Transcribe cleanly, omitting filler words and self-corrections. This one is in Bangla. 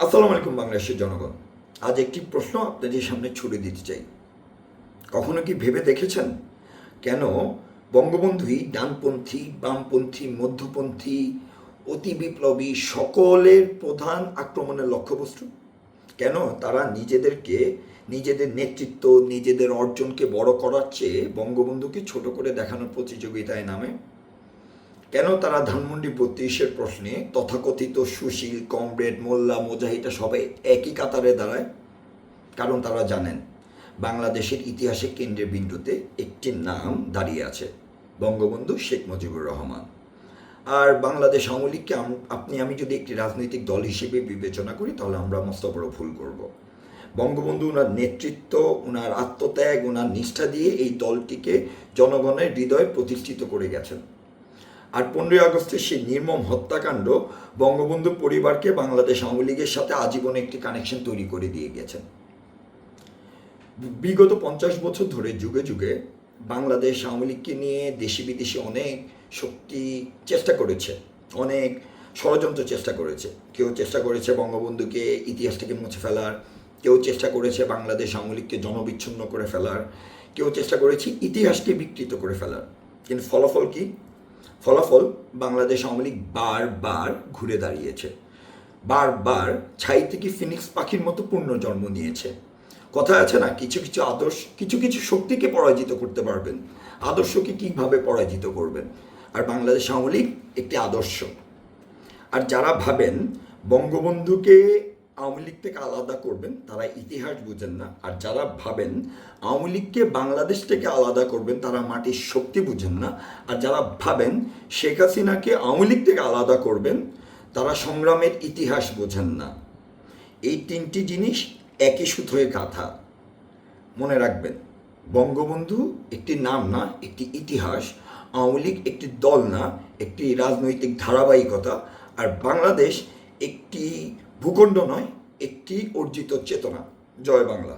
আসসালামু আলাইকুম বাংলাদেশের জনগণ। আজ একটি প্রশ্ন আপনাদের সামনে ছুড়ে দিতে চাই। কখনো কি ভেবে দেখেছেন কেন বঙ্গবন্ধুই ডানপন্থী, বামপন্থী, মধ্যপন্থী, অতি বিপ্লবী সকলের প্রধান আক্রমণের লক্ষ্যবস্তু? কেন তারা নিজেদের নেতৃত্ব, নিজেদের অর্জনকে বড় করার চেয়ে বঙ্গবন্ধুকে ছোট করে দেখানোর প্রতিযোগিতায় নামে? কেন তারা ধানমন্ডি ৩২-এর প্রশ্নে তথাকথিত সুশীল, কমরেড, মোল্লা, মুজাহিদা সবাই একই কাতারে দাঁড়ায়? কারণ তারা জানেন বাংলাদেশের ইতিহাসে কেন্দ্রের বিন্দুতে একটি নাম দাঁড়িয়ে আছে, বঙ্গবন্ধু শেখ মুজিবুর রহমান। আর বাংলাদেশ আওয়ামী লীগকে আমি যদি একটি রাজনৈতিক দল হিসেবে বিবেচনা করি, তাহলে আমরা মস্ত বড় ভুল করব। বঙ্গবন্ধু ওনার নেতৃত্ব, ওনার আত্মত্যাগ, ওনার নিষ্ঠা দিয়ে এই দলটিকে জনগণের হৃদয়ে প্রতিষ্ঠিত করে গেছেন। আর 15ই আগস্টের সেই নির্মম হত্যাকাণ্ড বঙ্গবন্ধু পরিবারকে বাংলাদেশ আওয়ামী লীগের সাথে আজীবন একটি কানেকশন তৈরি করে দিয়ে গেছেন। বিগত 50 বছর ধরে যুগে যুগে বাংলাদেশ আওয়ামী লীগকে নিয়ে দেশি বিদেশি অনেক শক্তি চেষ্টা করেছে, অনেক ষড়যন্ত্র চেষ্টা করেছে। কেউ চেষ্টা করেছে বঙ্গবন্ধুকে ইতিহাস থেকে মুছে ফেলার, কেউ চেষ্টা করেছে বাংলাদেশ আওয়ামী লীগকে জনবিচ্ছিন্ন করে ফেলার, কেউ চেষ্টা করেছে ইতিহাসকে বিকৃত করে ফেলার। কিন্তু ফলাফল কি? ফলাফল বাংলাদেশ আওয়ামী লীগ বারবার ঘুরে দাঁড়িয়েছে, বারবার ছাই থেকে ফিনিক্স পাখির মতো পুনর্জন্ম নিয়েছে। কথা আছে না, কিছু কিছু আদর্শ, কিছু কিছু শক্তিকে পরাজিত করতে পারবেন, আদর্শকে কিভাবে পরাজিত করবেন? আর বাংলাদেশ আওয়ামী লীগ একটি আদর্শ। আর যারা ভাবেন বঙ্গবন্ধুকে আওয়ামী লীগ থেকে আলাদা করবেন, তারা ইতিহাস বুঝেন না। আর যারা ভাবেন আওয়ামী লীগকে বাংলাদেশ থেকে আলাদা করবেন, তারা মাটির শক্তি বুঝেন না। আর যারা ভাবেন শেখ হাসিনাকে আওয়ামী লীগ থেকে আলাদা করবেন, তারা সংগ্রামের ইতিহাস বোঝেন না। এই তিনটি জিনিস একই সুতোয় গাঁথা। মনে রাখবেন, বঙ্গবন্ধু একটি নাম না, একটি ইতিহাস। আওয়ামী লীগ একটি দল না, একটি রাজনৈতিক ধারাবাহিকতা। আর বাংলাদেশ একটি ভূখণ্ড নয়, একটি অর্জিত চেতনা। জয় বাংলা।